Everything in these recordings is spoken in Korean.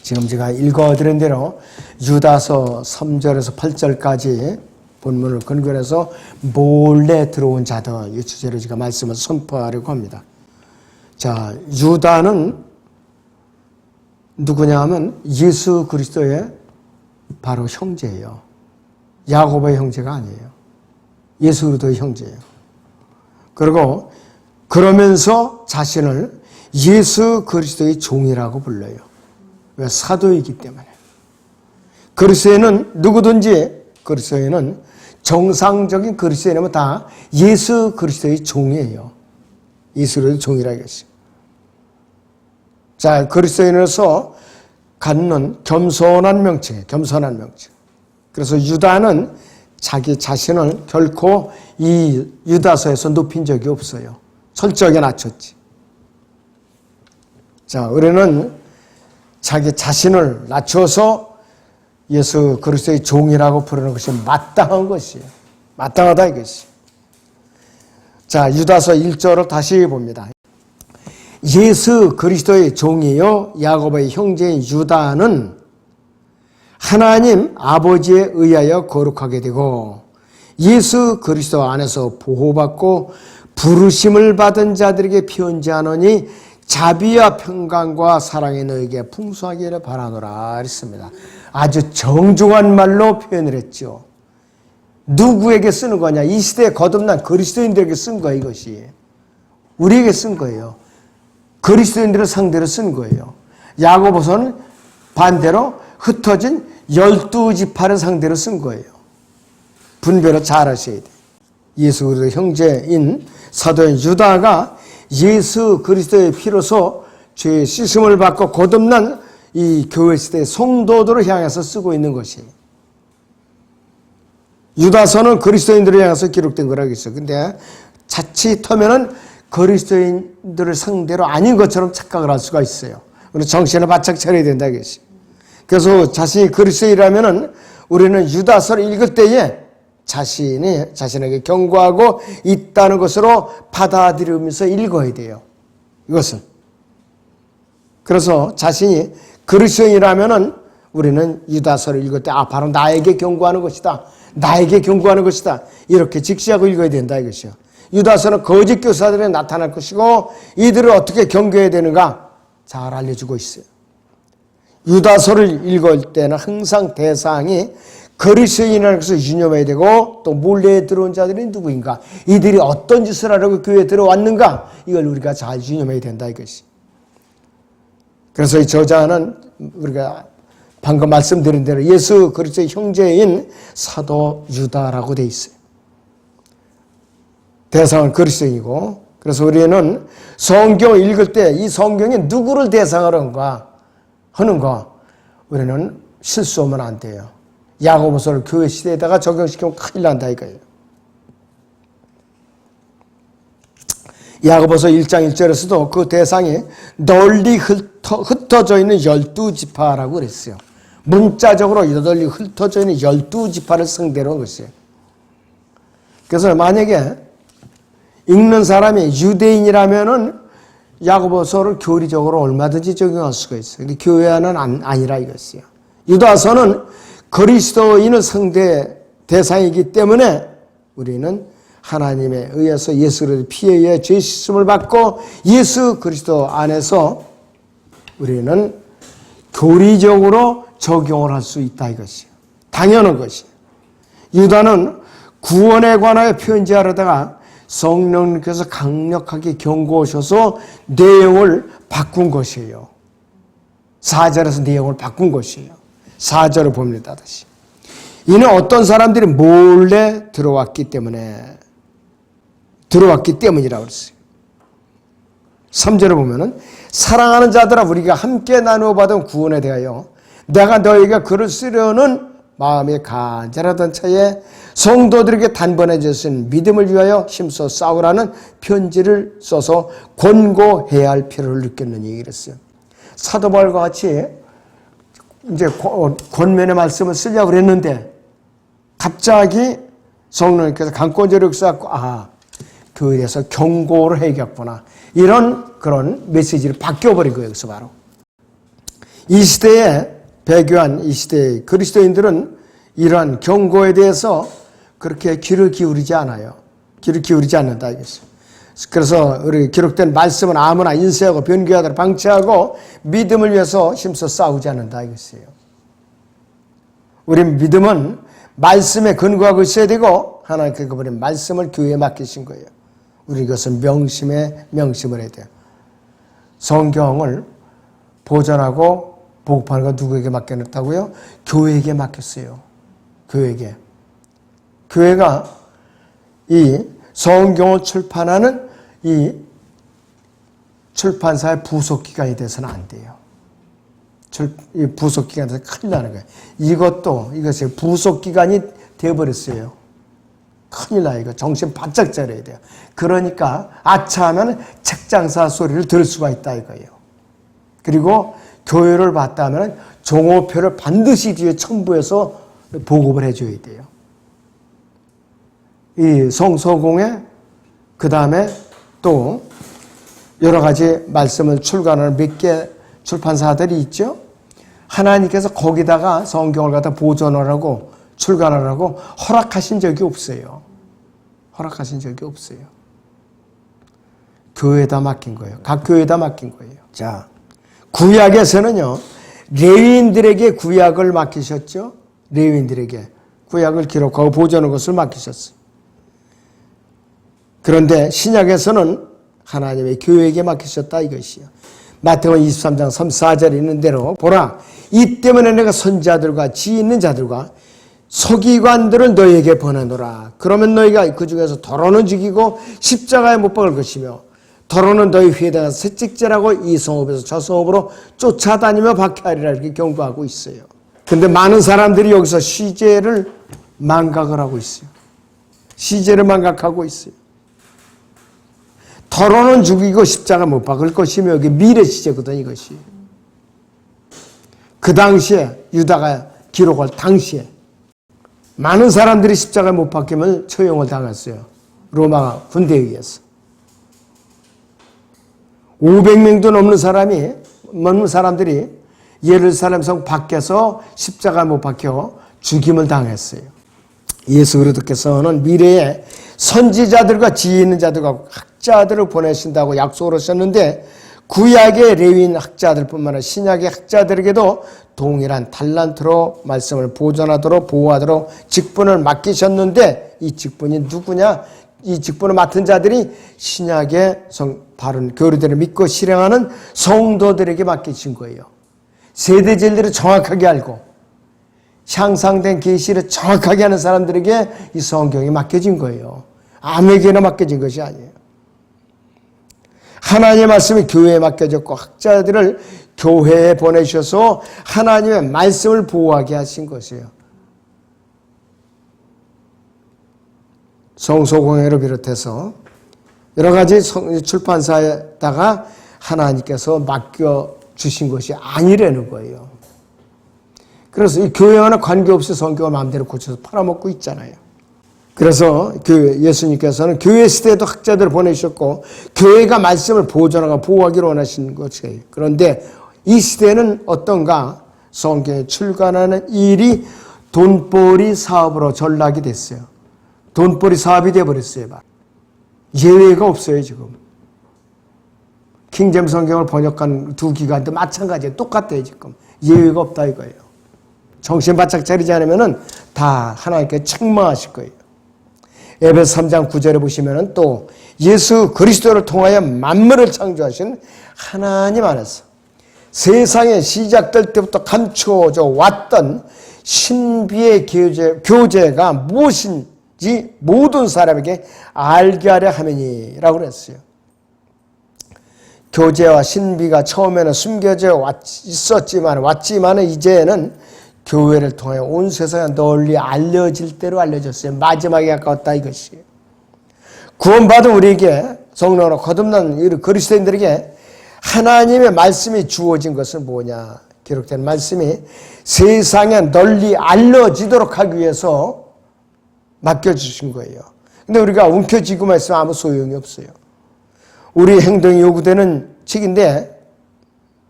지금 제가 읽어드린 대로 유다서 3절에서 8절까지 본문을 근거해서 몰래 들어온 자들, 이 주제로 제가 말씀을 선포하려고 합니다. 자, 유다는 누구냐 하면 예수 그리스도의 바로 형제예요. 야고보의 형제가 아니에요. 예수 그리스도의 형제예요. 그리고 그러면서 자신을 예수 그리스도의 종이라고 불러요. 왜? 사도이기 때문에. 그리스도인은 누구든지 그리스도인은 정상적인 그리스도인이면 다 예수 그리스도의 종이에요. 예수 그리스도의 종이라 이것이. 자, 그리스도인으로서 갖는 겸손한 명칭이에요. 겸손한 명칭. 그래서 유다는 자기 자신을 결코 이 유다서에서 높인 적이 없어요. 철저하게 낮췄지. 자, 우리는 자기 자신을 낮춰서 예수 그리스도의 종이라고 부르는 것이 마땅한 것이에요. 마땅하다 이것이. 자, 유다서 1절을 다시 봅니다. 예수 그리스도의 종이요 야고보의 형제인 유다는 하나님 아버지에 의하여 거룩하게 되고 예수 그리스도 안에서 보호받고 부르심을 받은 자들에게 편지하노니 자비와 평강과 사랑이 너에게 풍성하기를 바라노라 했습니다. 아주 정중한 말로 표현을 했죠. 누구에게 쓰는 거냐? 이 시대에 거듭난 그리스도인들에게 쓴 거예요. 이것이 우리에게 쓴 거예요. 그리스도인들을 상대로 쓴 거예요. 야고보서는 반대로 흩어진 12지파를 상대로 쓴 거예요. 분별을 잘 하셔야 돼요. 예수 그리스도의 형제인 사도인 유다가 예수 그리스도의 피로서 죄의 씻음을 받고 거듭난 이 교회 시대의 성도들을 향해서 쓰고 있는 것이에요. 유다서는 그리스도인들을 향해서 기록된 거라고 했어요. 근데 자칫하면은 그리스도인들을 상대로 아닌 것처럼 착각을 할 수가 있어요. 우리 정신을 바짝 차려야 된다 이것이. 그래서 자신이 그리스도인이라면은 우리는 유다서를 읽을 때에 자신에게 경고하고 있다는 것으로 받아들이면서 읽어야 돼요. 이것은. 그래서 자신이 그리스도인이라면은 우리는 유다서를 읽을 때 바로 나에게 경고하는 것이다. 나에게 경고하는 것이다. 이렇게 직시하고 읽어야 된다 이것이요. 유다서는 거짓 교사들이 나타날 것이고 이들을 어떻게 경계해야 되는가 잘 알려주고 있어요. 유다서를 읽을 때는 항상 대상이 그리스도인이라는 것을 유념해야 되고 또 몰래 들어온 자들이 누구인가, 이들이 어떤 짓을 하려고 교회에 들어왔는가, 이걸 우리가 잘 유념해야 된다 이것이. 그래서 이 저자는 우리가 방금 말씀드린 대로 예수 그리스도의 형제인 사도 유다라고 돼 있어요. 대상은 그리스도인이고, 그래서 우리는 성경을 읽을 때 이 성경이 누구를 대상으로 하는가 우리는 실수하면 안 돼요. 야고보서를 교회 시대에다가 적용시키면 큰일 난다 이거예요. 야고보서 1장 1절에서도 그 대상이 널리 흩어져 있는 12지파라고 그랬어요. 문자적으로 널리 흩어져 있는 12지파를 상대로 한 것이에요. 그래서 만약에 읽는 사람이 유대인이라면은 야고보서를 교리적으로 얼마든지 적용할 수가 있어요. 근데 교회와는 아니라 이것이에요. 유다서는 그리스도인의 상대 대상이기 때문에 우리는 하나님에 의해서 예수 그리스도의 피에 의해 죄 씻음을 받고 예수 그리스도 안에서 우리는 교리적으로 적용을 할 수 있다 이것이에요. 당연한 것이에요. 유다는 구원에 관하여 편지하려다가 성령님께서 강력하게 경고하셔서 내용을 바꾼 것이에요. 4절에서 내용을 바꾼 것이에요. 4절을 봅니다. 다시. 이는 어떤 사람들이 몰래 들어왔기 때문이라고 그랬어요. 3절을 보면은 사랑하는 자들아 우리가 함께 나누어 받은 구원에 대하여 내가 너희가 글을 쓰려는 마음이 간절하던 차에 성도들에게 단번에 주신 믿음을 위하여 힘써 싸우라는 편지를 써서 권고해야 할 필요를 느꼈느니 그랬어요. 사도 바울과 같이 이제 권면의 말씀을 쓰려고 그랬는데 갑자기 성령님께서 강권적으로 써갖고 교회에서 경고를 해야겠구나 이런 그런 메시지를 바뀌어버린 거예요. 여기서 바로 이 시대에 배교한 이 시대의 그리스도인들은 이러한 경고에 대해서 그렇게 귀를 기울이지 않아요. 귀를 기울이지 않는다 이것이죠. 그래서 우리 기록된 말씀은 아무나 인쇄하고 변개하도록 방치하고 믿음을 위해서 힘써 싸우지 않는다 이것이에요. 우리 믿음은 말씀에 근거하고 있어야 되고 하나님께서 그분의 말씀을 교회에 맡기신 거예요. 우리 이것은 명심을 해야 돼요. 성경을 보존하고 보급하는 건 누구에게 맡겨놨다고요? 교회에게 맡겼어요. 교회에게. 교회가 이 성경을 출판하는 이 출판사의 부속기관이 돼서는 안 돼요. 이 부속기관에서 큰일 나는 거예요. 이것이 부속기관이 되어버렸어요. 큰일 나요. 이거 정신 바짝 차려야 돼요. 그러니까 아차하면 책장사 소리를 들을 수가 있다 이거예요. 그리고 교회를 봤다면 종호표를 반드시 뒤에 첨부해서 보급을 해줘야 돼요. 이 성서공회 그 다음에 또 여러 가지 말씀을 출간하는 몇 개 출판사들이 있죠. 하나님께서 거기다가 성경을 갖다 보존하라고 출간하라고 허락하신 적이 없어요. 허락하신 적이 없어요. 교회에다 맡긴 거예요. 각 교회에다 맡긴 거예요. 자, 구약에서는요, 레위인들에게 구약을 맡기셨죠. 레위인들에게 구약을 기록하고 보존하는 것을 맡기셨어요. 그런데 신약에서는 하나님의 교회에게 맡기셨다 이것이요. 마태복음 23장 3, 4절에 있는 대로 보라, 이 때문에 내가 선지자들과 지혜 있는 자들과 서기관들을 너희에게 보내노라. 그러면 너희가 그 중에서 더러는 죽이고 십자가에 못 박을 것이며 더러는 너희 회당에서 채찍질하고 이 성읍에서 저 성읍으로 쫓아다니며 박해하리라 이렇게 경고하고 있어요. 근데 많은 사람들이 여기서 시제를 망각을 하고 있어요. 시제를 망각하고 있어요. 더러는 죽이고 십자가 못 박을 것이며 여기 미래 시제거든 이것이. 그 당시에 유다가 기록할 당시에 많은 사람들이 십자가에 못 박힘을 처형을 당했어요. 로마 군대에 의해서. 500명도 넘는 사람들이 예루살렘 성 밖에서 십자가에 못 박혀 죽임을 당했어요. 예수 그리스도께서는 미래에 선지자들과 지혜 있는 자들과 학자들을 보내신다고 약속을 하셨는데 구약의 레위인 학자들뿐만 아니라 신약의 학자들에게도 동일한 달란트로 말씀을 보존하도록 보호하도록 직분을 맡기셨는데 이 직분이 누구냐? 이 직분을 맡은 자들이 신약의 바른 교리들을 믿고 실행하는 성도들에게 맡기신 거예요. 세대 진리를 정확하게 알고 향상된 계시를 정확하게 하는 사람들에게 이 성경이 맡겨진 거예요. 아무에게나 맡겨진 것이 아니에요. 하나님의 말씀이 교회에 맡겨졌고 학자들을 교회에 보내셔서 하나님의 말씀을 보호하게 하신 것이에요. 성소공회를 비롯해서 여러 가지 출판사에다가 하나님께서 맡겨주신 것이 아니라는 거예요. 그래서 이 교회와는 관계없이 성경을 마음대로 고쳐서 팔아먹고 있잖아요. 그래서 예수님께서는 교회 시대에도 학자들을 보내셨고 교회가 말씀을 보존하고 보호하기를 원하시는 것이에요. 그런데 이 시대는 어떤가? 성경에 출간하는 일이 돈벌이 사업으로 전락이 됐어요. 돈벌이 사업이 되어버렸어요. 예외가 없어요 지금. 킹제임스 성경을 번역한 두 기관도 마찬가지예요. 똑같아요 지금. 예외가 없다 이거예요. 정신 바짝 차리지 않으면 다 하나님께 책망하실 거예요. 에베소 3장 9절에 보시면 또 예수 그리스도를 통하여 만물을 창조하신 하나님 안에서 세상에 시작될 때부터 감추어져 왔던 신비의 교제가 무엇인지 모든 사람에게 알게 하려 함이니라고 그랬어요. 교제와 신비가 처음에는 숨겨져 왔지만 이제는 교회를 통해 온 세상에 널리 알려질 대로 알려졌어요. 마지막에 가까웠다 이것이에요. 구원받은 우리에게 성령으로 거듭난 그리스도인들에게 하나님의 말씀이 주어진 것은 뭐냐? 기록된 말씀이 세상에 널리 알려지도록 하기 위해서 맡겨주신 거예요. 근데 우리가 움켜쥐고만 있으면 아무 소용이 없어요. 우리 행동이 요구되는 책인데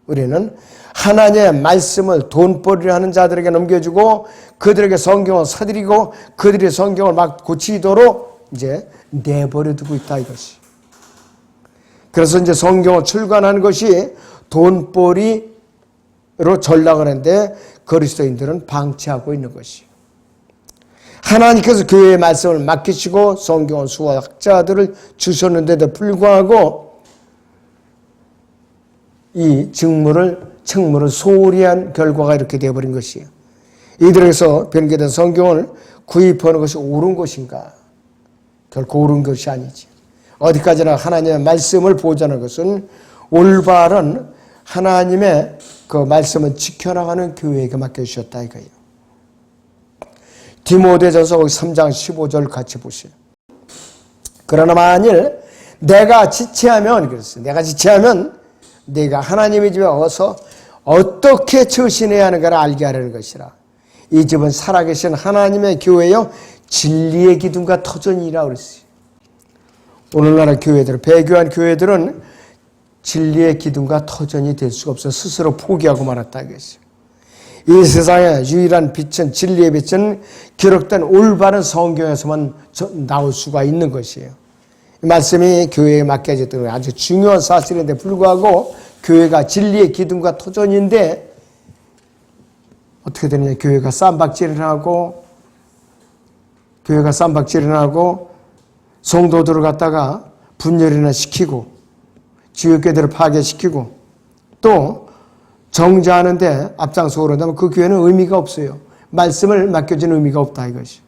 우리는 하나님의 말씀을 돈벌이를 하는 자들에게 넘겨주고 그들에게 성경을 사드리고 그들이 성경을 막 고치도록 이제 내버려 두고 있다 이것이. 그래서 이제 성경을 출간하는 것이 돈벌이로 전락을 하는데 그리스도인들은 방치하고 있는 것이. 하나님께서 교회의 말씀을 맡기시고 성경을 수학자들을 주셨는데도 불구하고 이 책무를 소홀히 한 결과가 이렇게 되어버린 것이에요. 이들에게서 변개된 성경을 구입하는 것이 옳은 것인가? 결코 옳은 것이 아니지. 어디까지나 하나님의 말씀을 보존하는 것은 올바른 하나님의 그 말씀을 지켜나가는 교회에게 맡겨주셨다 이거예요. 디모데전서 3장 15절 같이 보세요. 그러나 만일 내가 지체하면 그랬어요. 내가 지체하면 내가 하나님의 집에 와서 어떻게 처신해야 하는가를 알게 하려는 것이라. 이 집은 살아계신 하나님의 교회요 진리의 기둥과 터전이라 그랬어요. 오늘날의 교회들, 배교한 교회들은 진리의 기둥과 터전이 될 수가 없어 스스로 포기하고 말았다 이것이요. 이 세상의 유일한 빛은 진리의 빛은 기록된 올바른 성경에서만 나올 수가 있는 것이에요. 이 말씀이 교회에 맡겨졌던 아주 중요한 사실인데 불구하고 교회가 진리의 기둥과 터전인데 어떻게 되느냐. 교회가 쌈박질을 하고 성도들을 갖다가 분열이나 시키고 지역교회들을 파괴시키고 또 정죄하는데 앞장서고 그런다면 그 교회는 의미가 없어요. 말씀을 맡겨진 의미가 없다 이것이.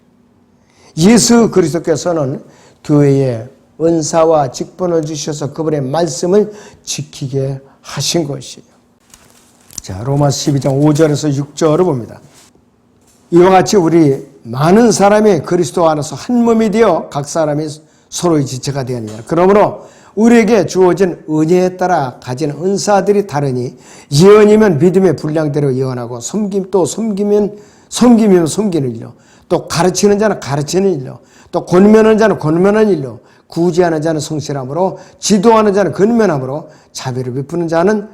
예수 그리스도께서는 교회에 은사와 직분을 주셔서 그분의 말씀을 지키게 하신 것이에요. 자, 로마서 12장 5절에서 6절을 봅니다. 이와 같이 우리 많은 사람이 그리스도 안에서 한 몸이 되어 각 사람이 서로의 지체가 되었느니라. 그러므로 우리에게 주어진 은혜에 따라 가진 은사들이 다르니 예언이면 믿음의 분량대로 예언하고 섬기면 섬기는 일로 또 가르치는 자는 가르치는 일로 또 권면하는 자는 권면하는 일로 구제하는 자는 성실함으로 지도하는 자는 근면함으로 자비를 베푸는 자는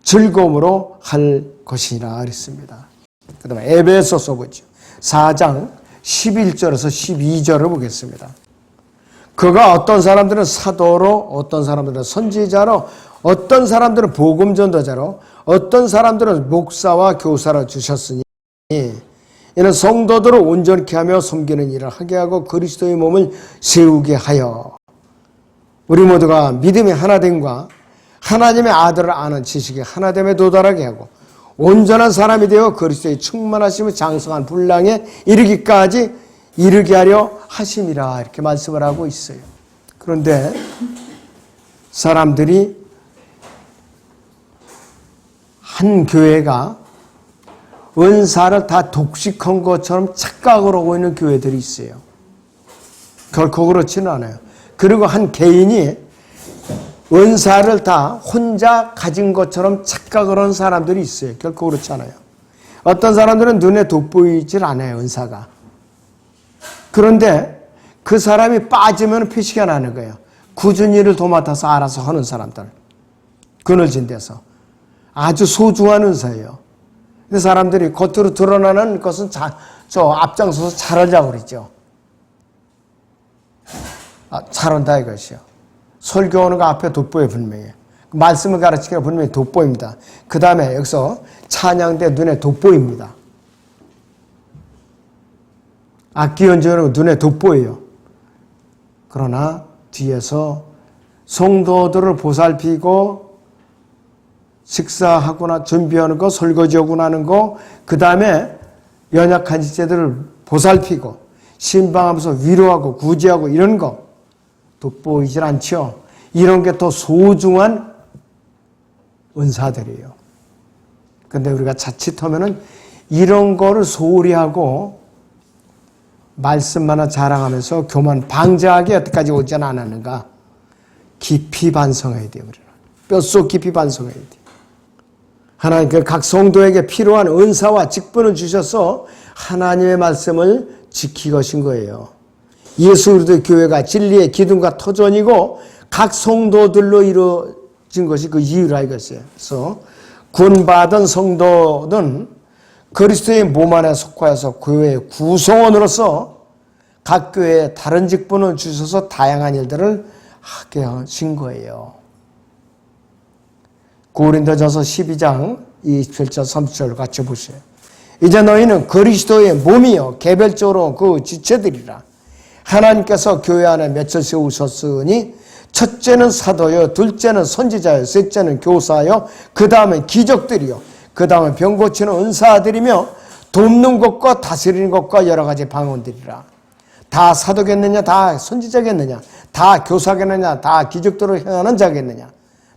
즐거움으로 할 것이라 그랬습니다. 그 다음에 에베소서 보죠. 4장 11절에서 12절을 보겠습니다. 그가 어떤 사람들은 사도로 어떤 사람들은 선지자로 어떤 사람들은 복음전도자로 어떤 사람들은 목사와 교사로 주셨으니 이는 성도들을 온전케 하며 섬기는 일을 하게 하고 그리스도의 몸을 세우게 하여 우리 모두가 믿음의 하나됨과 하나님의 아들을 아는 지식의 하나됨에 도달하게 하고 온전한 사람이 되어 그리스도의 충만하심을 장성한 분량에 이르게 하려 하심이라 이렇게 말씀을 하고 있어요. 그런데 사람들이 한 교회가 은사를 다 독식한 것처럼 착각을 하고 있는 교회들이 있어요. 결코 그렇지는 않아요. 그리고 한 개인이 은사를 다 혼자 가진 것처럼 착각을 하는 사람들이 있어요. 결코 그렇지 않아요. 어떤 사람들은 눈에 돋보이질 않아요. 은사가. 그런데 그 사람이 빠지면 표시가 나는 거예요. 굳은 일을 도맡아서 알아서 하는 사람들. 그늘진 데서. 아주 소중한 은사예요. 근데 사람들이 겉으로 드러나는 것은 앞장서서 잘하려고 그러죠. 잘한다 이것이요. 설교하는 거 앞에 돋보여 분명히. 말씀을 가르치기가 분명히 돋보입니다. 그 다음에 여기서 찬양대 눈에 돋보입니다. 악기 연주하는 거 눈에 돋보여요. 그러나 뒤에서 성도들을 보살피고 식사하거나 준비하는 거, 설거지하고 나는 거, 그 다음에 연약한 지체들을 보살피고 신방하면서 위로하고 구제하고 이런 거 돋보이질 않죠. 이런 게 더 소중한 은사들이에요. 근데 우리가 자칫하면은 이런 거를 소홀히 하고 말씀만을 자랑하면서 교만 방자하게 여태까지 오지 않았는가? 깊이 반성해야 돼요. 우리는. 뼛속 깊이 반성해야 돼요. 하나님께 각 성도에게 필요한 은사와 직분을 주셔서 하나님의 말씀을 지키고 하신 거예요. 예수 그리스도의 교회가 진리의 기둥과 터전이고 각 성도들로 이루어진 것이 그 이유라 이것이에요. 그래서 구원받은 성도는 그리스도의 몸 안에 속하여서 교회의 구성원으로서 각 교회에 다른 직분을 주셔서 다양한 일들을 하게 하신 거예요. 고린도전서 12장 27절 30절 같이 보세요. 이제 너희는 그리스도의 몸이요 개별적으로 그 지체들이라. 하나님께서 교회 안에 맺혀 세우셨으니 첫째는 사도요, 둘째는 선지자요, 셋째는 교사요, 그 다음에 기적들이요, 그 다음에 병 고치는 은사들이며 돕는 것과 다스리는 것과 여러 가지 방언들이라. 다 사도겠느냐, 다 선지자겠느냐, 다 교사겠느냐, 다 기적들을 행하는 자겠느냐,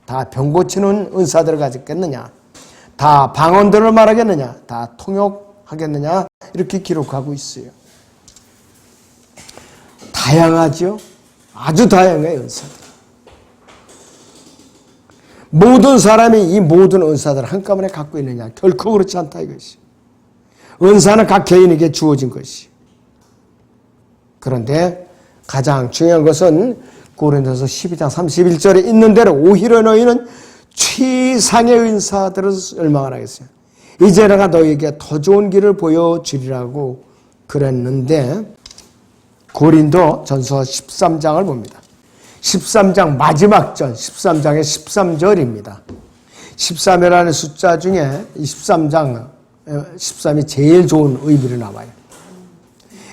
다 병 고치는 은사들을 가졌겠느냐, 다 방언들을 말하겠느냐, 다 통역하겠느냐, 이렇게 기록하고 있어요. 다양하죠? 아주 다양해요, 은사들. 모든 사람이 이 모든 은사들을 한꺼번에 갖고 있느냐? 결코 그렇지 않다 이것이. 은사는 각 개인에게 주어진 것이. 그런데 가장 중요한 것은 고린도서 12장 31절에 있는 대로 오히려 너희는 최상의 은사들을 열망을 하겠어요. 이제 내가 너희에게 더 좋은 길을 보여주리라고 그랬는데 고린도 전서 13장을 봅니다. 13장 마지막 절, 13장의 13절입니다. 13이라는 숫자 중에 13이 제일 좋은 의미로 나와요.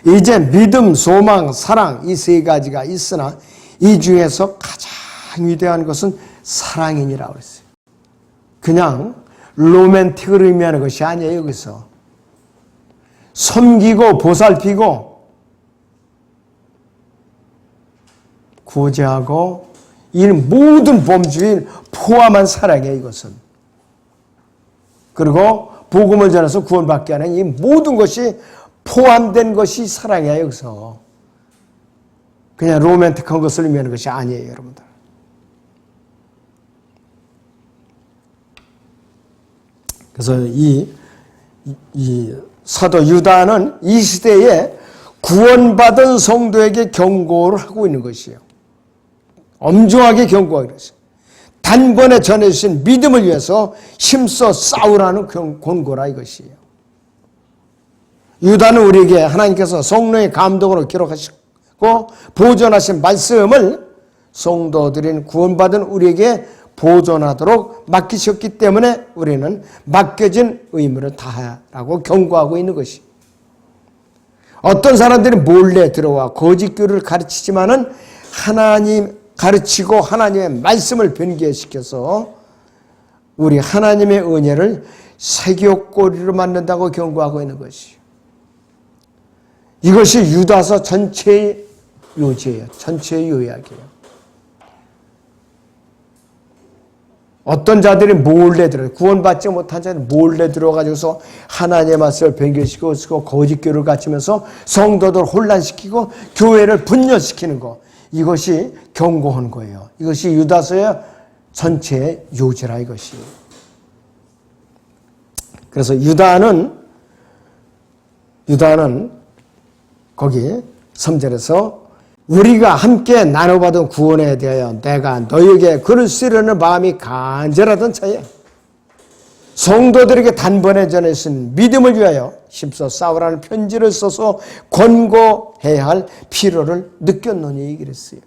이제 믿음, 소망, 사랑 이 세 가지가 있으나 이 중에서 가장 위대한 것은 사랑이니라고 그랬어요. 그냥 로맨틱을 의미하는 것이 아니에요. 여기서 섬기고 보살피고 구제하고 이 모든 범주를 포함한 사랑이에요. 이것은. 그리고 복음을 전해서 구원받게 하는 이 모든 것이 포함된 것이 사랑이에요. 여기서. 그냥 로맨틱한 것을 의미하는 것이 아니에요. 여러분들. 그래서 이 사도 유다는 이 시대에 구원받은 성도에게 경고를 하고 있는 것이에요. 엄중하게 경고하고 있어요. 단번에 전해주신 믿음을 위해서 힘써 싸우라는 권고라 이것이에요. 유다는 우리에게 하나님께서 성령의 감동으로 기록하시고 보존하신 말씀을 성도들인 구원받은 우리에게 보존하도록 맡기셨기 때문에 우리는 맡겨진 의무를 다하라고 경고하고 있는 것이. 어떤 사람들이 몰래 들어와 거짓 교리를 가르치지만은 하나님 가르치고 하나님의 말씀을 변개시켜서 우리 하나님의 은혜를 세교꼬리로 만든다고 경고하고 있는 것이에요. 이것이 유다서 전체의 요지예요. 전체의 요약이에요. 어떤 자들이 몰래 구원받지 못한 자들이 몰래 들어가지고서 하나님의 말씀을 변개시키고 거짓 교리를 갖추면서 성도들 혼란시키고 교회를 분열시키는 것. 이것이 경고한 거예요. 이것이 유다서의 전체의 요지라 이것이. 그래서 유다는 거기 3절에서 우리가 함께 나눠받은 구원에 대하여 내가 너희에게 글을 쓰려는 마음이 간절하던 차에 성도들에게 단번에 전해진 믿음을 위하여 힘써 싸우라는 편지를 써서 권고해야 할 필요를 느꼈노니 그랬어요.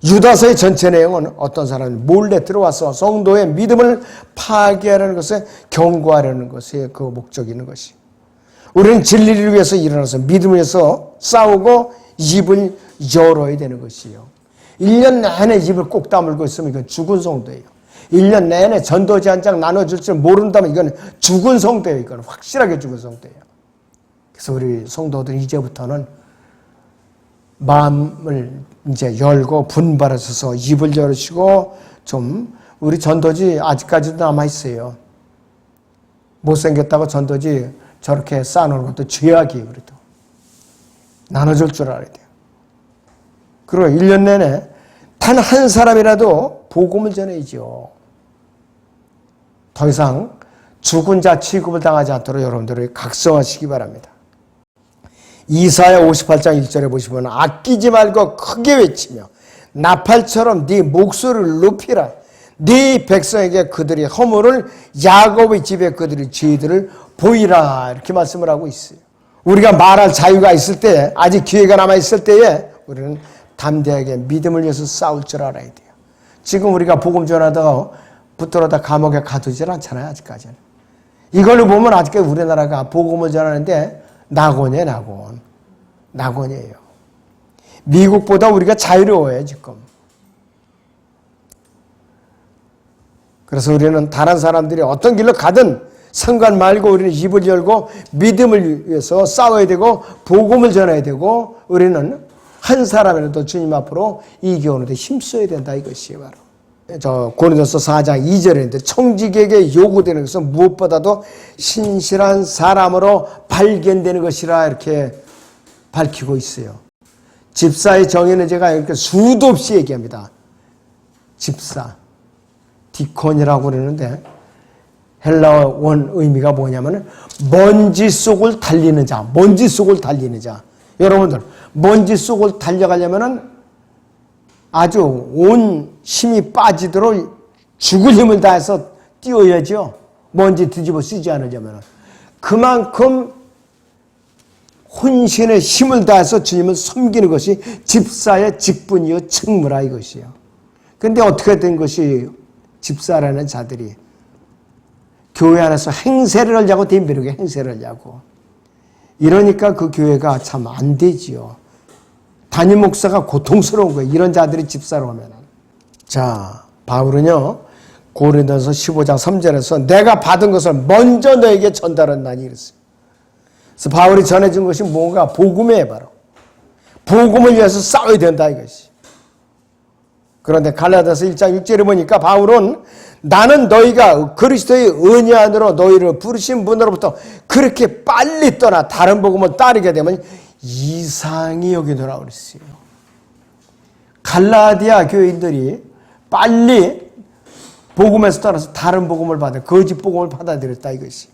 유다서의 전체 내용은 어떤 사람이 몰래 들어와서 성도의 믿음을 파괴하려는 것에 경고하려는 것에 그 목적이 있는 것이. 우리는 진리를 위해서 일어나서 믿음을 위해서 싸우고 입을 열어야 되는 것이에요. 1년 내내 입을 꼭 다물고 있으면 이건 죽은 성도예요. 1년 내내 전도지 한 장 나눠줄 줄 모른다면 이건 죽은 성도예요. 이건 확실하게 죽은 성도예요. 그래서 우리 성도들은 이제부터는 마음을 이제 열고 분발하셔서 입을 열으시고 좀 우리 전도지 아직까지도 남아있어요. 못생겼다고 전도지 저렇게 쌓아놓은 것도 죄악이에요. 그래도 나눠줄 줄 알아야 돼요. 그리고 1년 내내 단 한 사람이라도 복음을 전해야죠. 더 이상 죽은 자 취급을 당하지 않도록 여러분들이 각성하시기 바랍니다. 이사야 58장 1절에 보시면 아끼지 말고 크게 외치며 나팔처럼 네 목소리를 높이라. 네 백성에게 그들의 허물을, 야곱의 집에 그들의 죄들을 보이라, 이렇게 말씀을 하고 있어요. 우리가 말할 자유가 있을 때, 아직 기회가 남아있을 때에 우리는 담대하게 믿음을 위해서 싸울 줄 알아야 돼요. 지금 우리가 복음 전하다가 붙들어다 감옥에 가두질 않잖아요. 아직까지는. 이걸로 보면 아직까지 우리나라가 복음을 전하는데 낙원이에요. 낙원이에요. 미국보다 우리가 자유로워요 지금. 그래서 우리는 다른 사람들이 어떤 길로 가든 상관 말고 우리는 입을 열고 믿음을 위해서 싸워야 되고 복음을 전해야 되고, 우리는 한 사람이라도 주님 앞으로 이겨오는데 힘써야 된다, 이것이 바로. 저 고린도서 4장 2절에 있는데, 청지기에게 요구되는 것은 무엇보다도 신실한 사람으로 발견되는 것이라, 이렇게 밝히고 있어요. 집사의 정의는 제가 이렇게 수도 없이 얘기합니다. 집사, 디콘이라고 그러는데 헬라어 원 의미가 뭐냐면 먼지 속을 달리는 자, 먼지 속을 달리는 자. 여러분들, 먼지 속을 달려가려면은 아주 온 힘이 빠지도록 죽을 힘을 다해서 뛰어야죠. 먼지 뒤집어 쓰지 않으려면. 그만큼 혼신의 힘을 다해서 주님을 섬기는 것이 집사의 직분이요 책무라, 이것이요. 그런데 어떻게 된 것이, 집사라는 자들이 교회 안에서 행세를 하려고, 덤비르게 행세를 하려고. 이러니까 그 교회가 참 안 되지요. 담임 목사가 고통스러운 거예요. 이런 자들이 집사로 오면. 자, 바울은요, 고린도서 15장 3절에서 내가 받은 것을 먼저 너에게 전달한다니 이랬어요. 그래서 바울이 전해준 것이 뭔가? 복음이에요, 바로. 복음을 위해서 싸워야 된다, 이것이. 그런데 갈라디아서 1장 6절에 보니까 바울은 나는 너희가 그리스도의 은혜 안으로 너희를 부르신 분으로부터 그렇게 빨리 떠나 다른 복음을 따르게 되면 이상히 여기노라 그랬어요. 갈라디아 교인들이 빨리 복음에서 떠나서 다른 복음을 받아, 거짓 복음을 받아들였다, 이것이.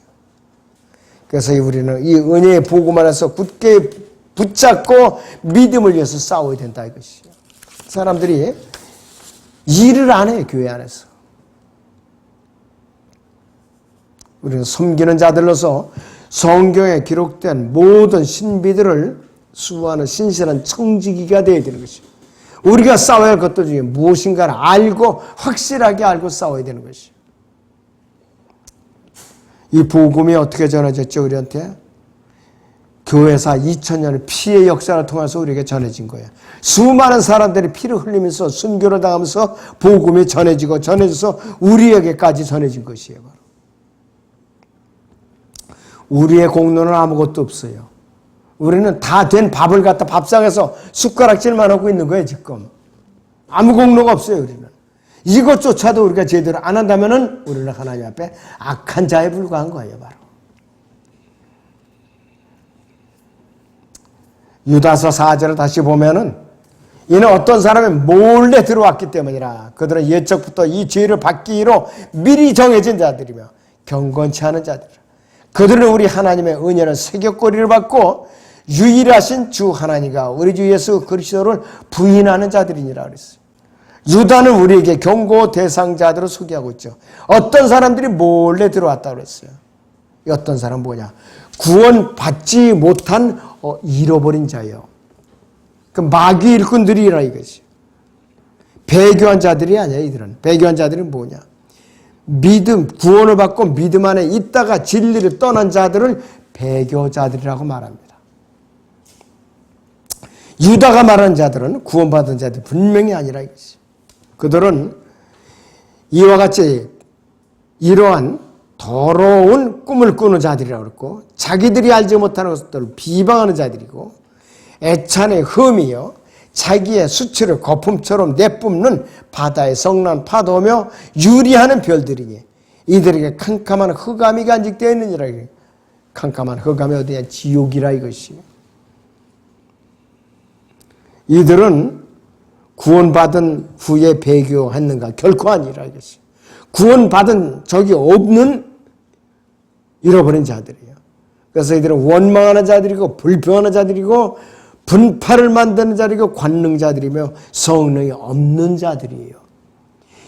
그래서 우리는 이 은혜의 복음 안에서 굳게 붙잡고 믿음을 위해서 싸워야 된다, 이것이. 사람들이 일을 안 해요, 교회 안에서. 우리는 섬기는 자들로서 성경에 기록된 모든 신비들을 수호하는 신실한 청지기가 되어야 되는 것이에요. 우리가 싸워야 할 것들 중에 무엇인가를 알고, 확실하게 알고 싸워야 되는 것이에요. 이 복음이 어떻게 전해졌죠, 우리한테? 교회사 2000년의 피의 역사를 통해서 우리에게 전해진 거예요. 수많은 사람들이 피를 흘리면서 순교를 당하면서 복음이 전해져서 우리에게까지 전해진 것이에요. 우리의 공로는 아무것도 없어요. 우리는 다 된 밥을 갖다 밥상에서 숟가락질만 하고 있는 거예요, 지금. 아무 공로가 없어요, 우리는. 이것조차도 우리가 제대로 안 한다면은 우리는 하나님 앞에 악한 자에 불과한 거예요, 바로. 유다서 4절을 다시 보면은 이는 어떤 사람이 몰래 들어왔기 때문이라. 그들은 예적부터 이 죄를 받기로 미리 정해진 자들이며 경건치 않은 자들이라. 그들은 우리 하나님의 은혜를 새겼거리를 받고 유일하신 주 하나님과 우리 주 예수 그리스도를 부인하는 자들이니라 그랬어요. 유다는 우리에게 경고 대상자들을 소개하고 있죠. 어떤 사람들이 몰래 들어왔다고 그랬어요. 이 어떤 사람 뭐냐? 구원받지 못한 잃어버린 자예요. 그 마귀 일꾼들이라 이것이. 배교한 자들이 아니야, 이들은. 배교한 자들은 뭐냐? 믿음, 구원을 받고 믿음 안에 있다가 진리를 떠난 자들을 배교자들이라고 말합니다. 유다가 말하는 자들은 구원받은 자들 분명히 아니라 이것이. 그들은 이와 같이 이러한 더러운 꿈을 꾸는 자들이라고 그랬고, 자기들이 알지 못하는 것들을 비방하는 자들이고, 애찬의 흠이요 자기의 수치를 거품처럼 내뿜는 바다의 성난 파도며 유리하는 별들이니 이들에게 캄캄한 흑암이 간직되어 있느니라. 캄캄한 흑암이 어디냐? 지옥이라 이것이. 이들은 구원받은 후에 배교했는가? 결코 아니라 이것이. 구원받은 적이 없는 잃어버린 자들이에요. 그래서 이들은 원망하는 자들이고 불평하는 자들이고 분파를 만드는 자들이고 관능자들이며 성령이 없는 자들이에요.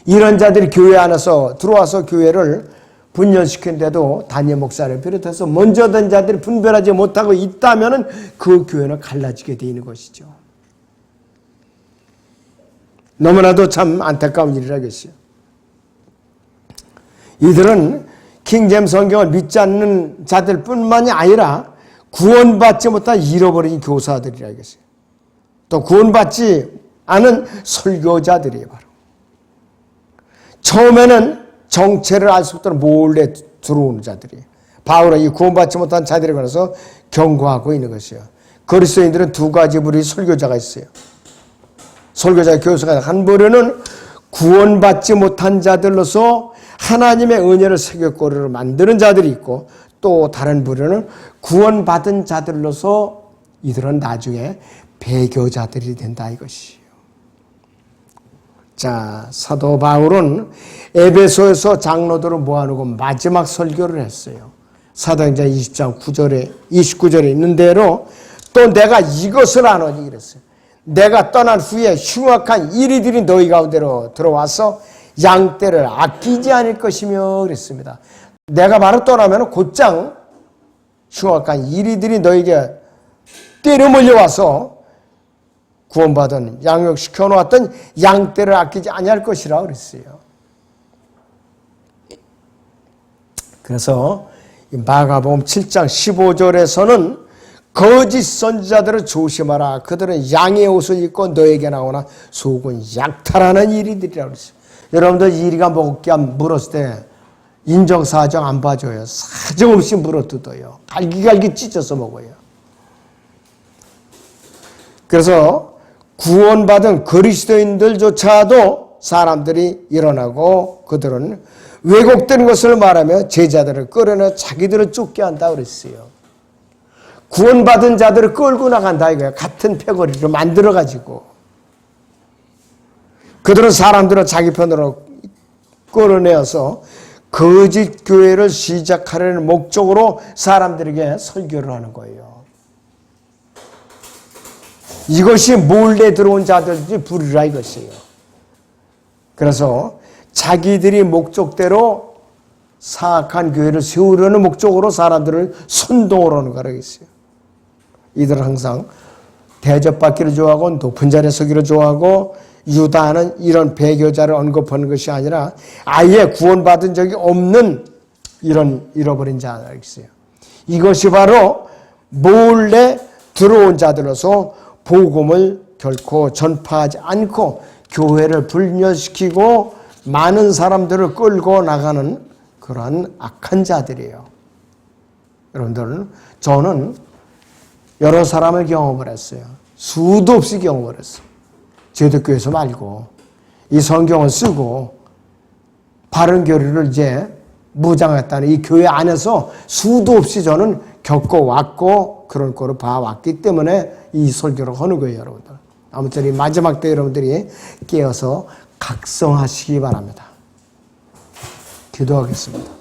이런 자들이 교회 안에서 들어와서 교회를 분열시키는데도 담임 목사를 비롯해서 먼저 된 자들이 분별하지 못하고 있다면 그 교회는 갈라지게 되는 것이죠. 너무나도 참 안타까운 일이라겠어요. 이들은 킹제임 성경을 믿지 않는 자들뿐만이 아니라 구원받지 못한 잃어버린 교사들이라겠어요. 또 구원받지 않은 설교자들이에요. 바로 처음에는 정체를 알 수 없도록 몰래 들어오는 자들이에요. 바울은 이 구원받지 못한 자들에 관해서 경고하고 있는 것이에요. 그리스도인들은 두 가지 부류의 설교자가 있어요. 설교자, 교수가 한 부류는 구원받지 못한 자들로서 하나님의 은혜를 새벽거리로 만드는 자들이 있고, 또 다른 부류는 구원받은 자들로서 이들은 나중에 배교자들이 된다 이것이에요. 자, 사도 바울은 에베소에서 장로들을 모아놓고 마지막 설교를 했어요. 사도행전 20장 29절에 있는 대로 또 내가 이것을 아노니 그랬어요. 내가 떠난 후에 흉악한 이리들이 너희 가운데로 들어와서 양떼를 아끼지 않을 것이며 그랬습니다. 내가 바로 떠나면 곧장 흉악한 이리들이 너에게 때려 몰려와서 구원받은 양육시켜 놓았던 양떼를 아끼지 아니할 것이라 그랬어요. 그래서 마가복음 7장 15절에서는 거짓 선지자들을 조심하라. 그들은 양의 옷을 입고 너에게 나오나 속은 약탈하는 이리들이라고 그랬어요. 여러분들 이리가 먹게 물었을 때 인정사정 안 봐줘요. 사정없이 물어뜯어요. 갈기갈기 찢어서 먹어요. 그래서 구원받은 그리스도인들조차도 사람들이 일어나고 그들은 왜곡된 것을 말하며 제자들을 끌어내 자기들을 쫓게 한다 그랬어요. 구원받은 자들을 끌고 나간다 이거예요. 같은 패거리로 만들어가지고. 그들은 사람들을 자기 편으로 끌어내어서 거짓 교회를 시작하려는 목적으로 사람들에게 설교를 하는 거예요. 이것이 몰래 들어온 자들이 부르라 이것이에요. 그래서 자기들이 목적대로 사악한 교회를 세우려는 목적으로 사람들을 선동을 하는 거라고 했어요. 이들은 항상 대접받기를 좋아하고 높은 자리에 서기를 좋아하고 유다는 이런 배교자를 언급하는 것이 아니라 아예 구원받은 적이 없는 이런 잃어버린 자라고 했어요. 이것이 바로 몰래 들어온 자들로서 복음을 결코 전파하지 않고 교회를 분열시키고 많은 사람들을 끌고 나가는 그러한 악한 자들이에요. 여러분들은 저는 여러 사람을 경험을 했어요. 수도 없이 경험을 했어요. 제도교에서 말고 이 성경을 쓰고 바른 교리를 이제 무장했다는 이 교회 안에서 수도 없이 저는 겪어왔고 그런 거를 봐왔기 때문에 이 설교를 하는 거예요, 여러분들. 아무튼 이 마지막 때 여러분들이 깨어서 각성하시기 바랍니다. 기도하겠습니다.